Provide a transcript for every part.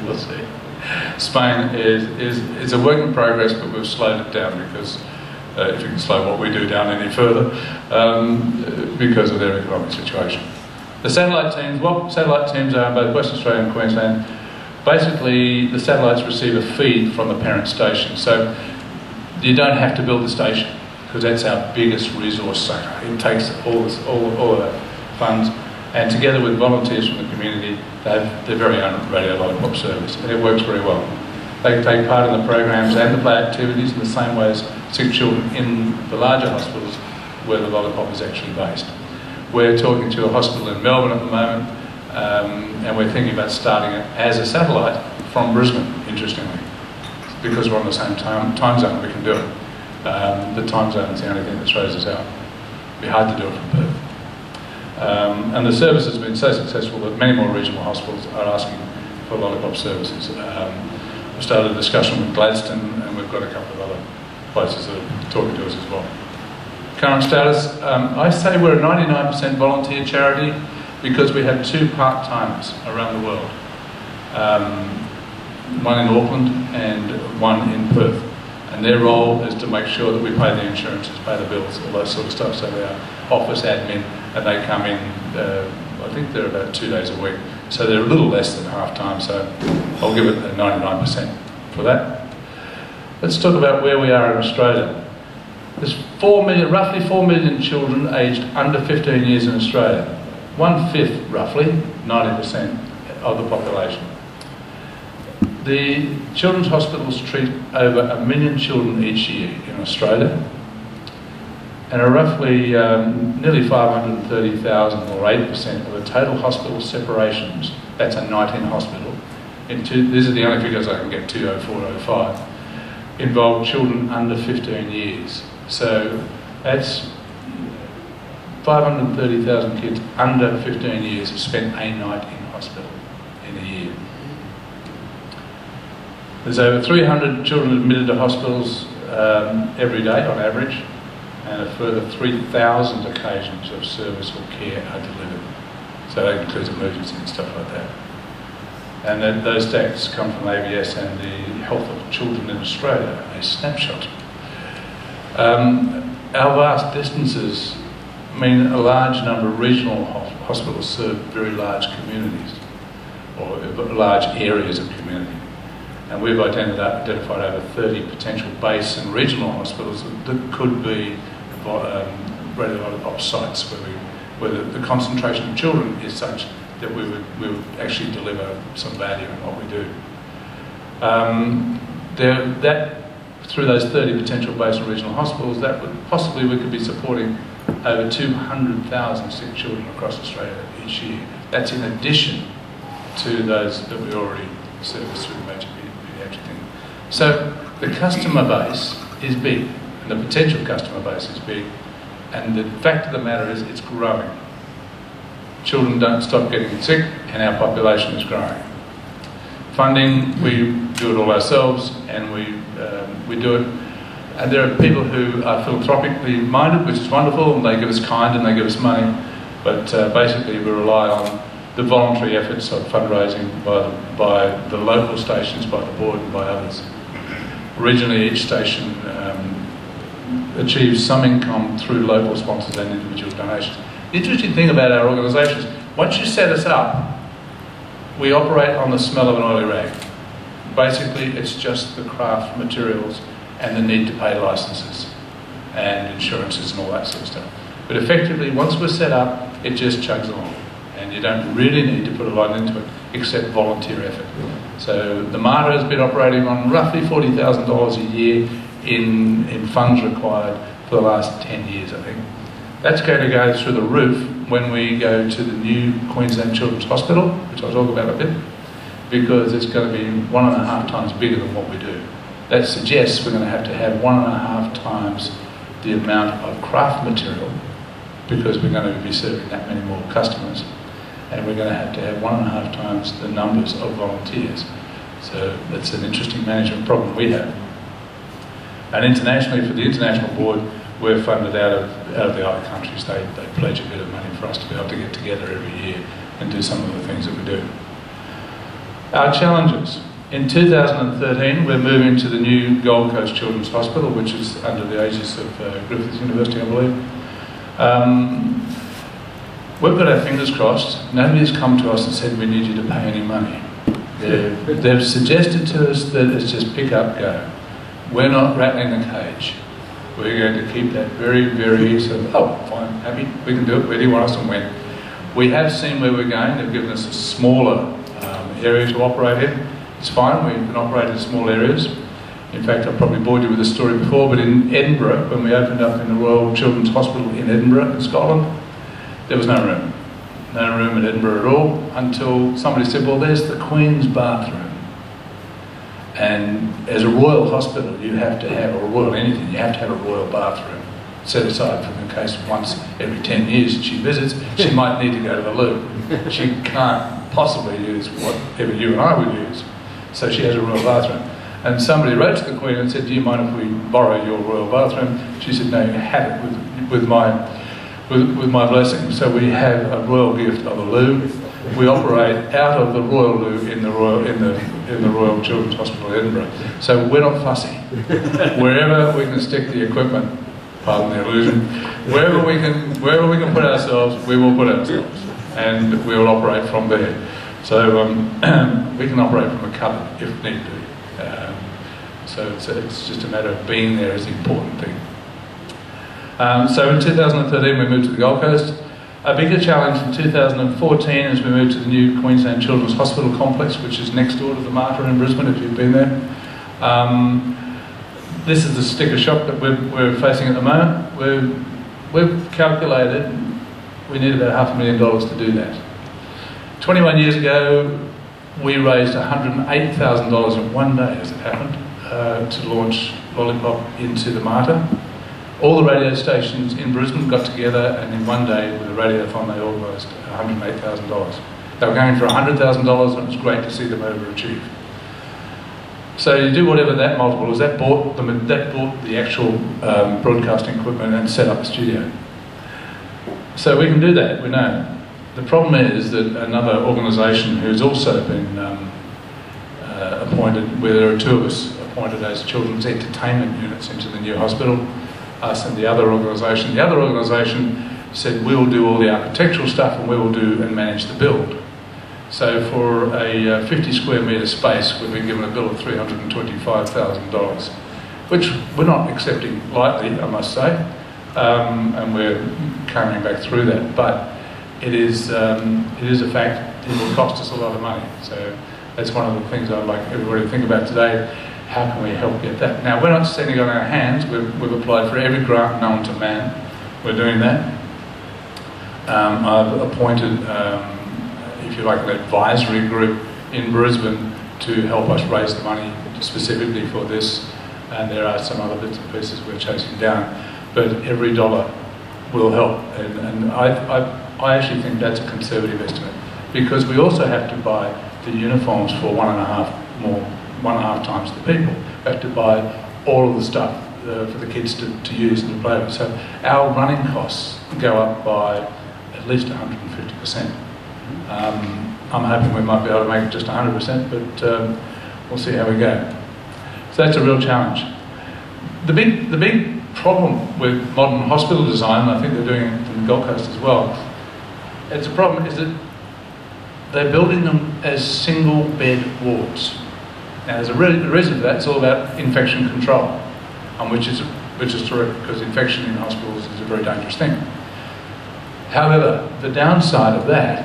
We'll see. Spain is a work in progress, but we've slowed it down because, if you can slow what we do down any further, because of their economic situation. The satellite teams, what satellite teams are in both Western Australia and Queensland, basically the satellites receive a feed from the parent station. So you don't have to build the station, because that's our biggest resource sucker. It takes all of the funds, and together with volunteers from the community, they have their very own radio Lollipop service, and it works very well. They take part in the programs and the play activities in the same way as sick children in the larger hospitals where the Lollipop is actually based. We're talking to a hospital in Melbourne at the moment, and we're thinking about starting it as a satellite from Brisbane, interestingly. Because we're on the same time zone, we can do it. The time zone is the only thing that throws us out. It'd be hard to do it from Perth. And the service has been so successful that many more regional hospitals are asking for Lollipop services. We've started a discussion with Gladstone, and we've got a couple of other places that are talking to us as well. Current status, I say we're a 99% volunteer charity because we have 2 part-timers around the world. One in Auckland and one in Perth. And their role is to make sure that we pay the insurances, pay the bills, all that sort of stuff. So they are office admin, and they come in, I think they're about 2 days a week. So they're a little less than half-time, so I'll give it a 99% for that. Let's talk about where we are in Australia. There's roughly 4 million children aged under 15 years in Australia. 1/5, roughly, 90% of the population. The children's hospitals treat over 1 million children each year in Australia, and are roughly nearly 530,000, or 8% of the total hospital separations. That's a night in hospital. These are the only figures I can get, 2004 to 05, involve children under 15 years. So that's 530,000 kids under 15 years have spent a night in hospital in a year. There's over 300 children admitted to hospitals every day on average, and a further 3,000 occasions of service or care are delivered. So that includes emergency and stuff like that. And then those stats come from ABS and the Health of Children in Australia, a snapshot. Our vast distances mean a large number of regional hospitals serve very large communities, or large areas of community. And we've identified over 30 potential base and regional hospitals that could be radio Lollipop sites where the concentration of children is such that we would actually deliver some value in what we do. Through those 30 potential base and regional hospitals, that would possibly we could be supporting over 200,000 sick children across Australia each year. That's in addition to those that we already service through the major pediatric thing. So the customer base is big, and the potential customer base is big, and the fact of the matter is it's growing. Children don't stop getting sick, and our population is growing. Funding, we do it all ourselves, and we do it. And there are people who are philanthropically minded, which is wonderful, and they give us kind and they give us money. But basically, we rely on the voluntary efforts of fundraising by the local stations, by the board, and by others. Originally, each station achieves some income through local sponsors and individual donations. The interesting thing about our organisation is, once you set us up, we operate on the smell of an oily rag. Basically, it's just the craft materials and the need to pay licences and insurances and all that sort of stuff. But effectively, once we're set up, it just chugs along, and you don't really need to put a lot into it except volunteer effort. So the MATA has been operating on roughly $40,000 a year in funds required for the last 10 years, I think. That's going to go through the roof when we go to the new Queensland Children's Hospital, which I'll talk about a bit, because it's going to be 1.5 times bigger than what we do. That suggests we're going to have 1.5 times the amount of craft material, because we're going to be serving that many more customers, and we're going to have 1.5 times the numbers of volunteers. So that's an interesting management problem we have. And internationally, for the international board, we're funded out of the other countries. They pledge a bit of money for us to be able to get together every year and do some of the things that we do. Our challenges. In 2013, we're moving to the new Gold Coast Children's Hospital, which is under the aegis of Griffith University, I believe. We've got our fingers crossed. Nobody's come to us and said we need you to pay any money. They've suggested to us that it's just pick up, go. We're not rattling the cage. We're going to keep that very, very sort of, oh, fine, happy, we can do it, where do you want us and when? We have seen where we're going. They've given us a smaller area to operate in. It's fine, we can operate in small areas. In fact, I've probably bored you with this story before, but in Edinburgh, when we opened up in the Royal Children's Hospital in Edinburgh, in Scotland, there was no room. No room in Edinburgh at all, until somebody said, well, there's the Queen's bathroom. And as a royal hospital, you have to have, or royal anything, you have to have a royal bathroom set aside for in case once every 10 years she visits, she might need to go to the loo. She can't possibly use whatever you and I would use. So she has a royal bathroom. And somebody wrote to the Queen and said, do you mind if we borrow your royal bathroom? She said, no, you have it with my blessing. So we have a royal gift of a loo. We operate out of the royal loo in the Royal Children's Hospital in Edinburgh. So we're not fussy. Wherever we can stick the equipment, pardon the illusion, wherever we can put ourselves, we will put ourselves, and we will operate from there. So we can operate from a cupboard if need be. So it's just a matter of being there is the important thing. So in 2013 we moved to the Gold Coast. A bigger challenge in 2014 as we moved to the new Queensland Children's Hospital complex, which is next door to the Mater in Brisbane, if you've been there. This is the sticker shock that we're facing at the moment. We've calculated we need about $500,000 to do that. 21 years ago, we raised $108,000 in one day, as it happened, to launch Lollipop into the Mater. All the radio stations in Brisbane got together, and in one day with a radiothon they organised $108,000. They were going for $100,000, and it was great to see them overachieve. So you do whatever that multiple is. That bought the actual broadcasting equipment and set up a studio. So we can do that, we know. The problem is that another organisation who's also been appointed, where there are two of us appointed as children's entertainment units into the new hospital, us and the other organisation. The other organisation said we'll do all the architectural stuff and we will do and manage the build. So for a 50 square metre space, we've been given a bill of $325,000, which we're not accepting lightly, I must say, and we're coming back through that. But it is a fact. It will cost us a lot of money. So that's one of the things I'd like everybody to think about today. How can we help get that? Now, we're not sitting on our hands. We've applied for every grant known to man. We're doing that. I've appointed, if you like, an advisory group in Brisbane to help us raise the money specifically for this. And there are some other bits and pieces we're chasing down. But every dollar will help. And I actually think that's a conservative estimate, because we also have to buy the uniforms for 1.5 times the people. We have to buy all of the stuff for the kids to use and to play with. So our running costs go up by at least 150%. I'm hoping we might be able to make it just 100%, but we'll see how we go. So that's a real challenge. The big problem with modern hospital design, and I think they're doing it in the Gold Coast as well, it's a problem is that they're building them as single bed wards. Now there's a reason for that. It's all about infection control, which is terrific, because infection in hospitals is a very dangerous thing. However, the downside of that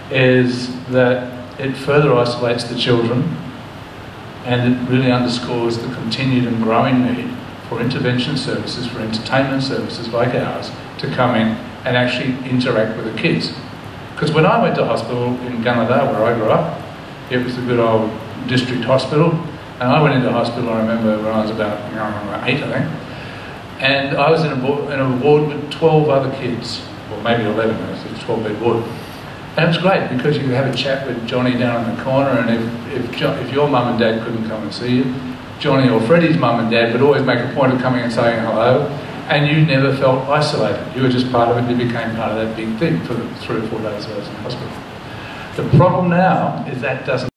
is that it further isolates the children, and it really underscores the continued and growing need for intervention services, for entertainment services like ours, to come in and actually interact with the kids. Because when I went to hospital in Gunnedah, where I grew up, it was the good old district hospital, and I went into hospital, I remember, when I was about 8, I think, and I was in a ward with 12 other kids, or maybe 11, it was a 12-bed ward. And it was great, because you could have a chat with Johnny down in the corner, and if your mum and dad couldn't come and see you, Johnny or Freddie's mum and dad would always make a point of coming and saying hello, and you never felt isolated. You were just part of it, you became part of that big thing for the 3 or 4 days I was in hospital. The problem now is that doesn't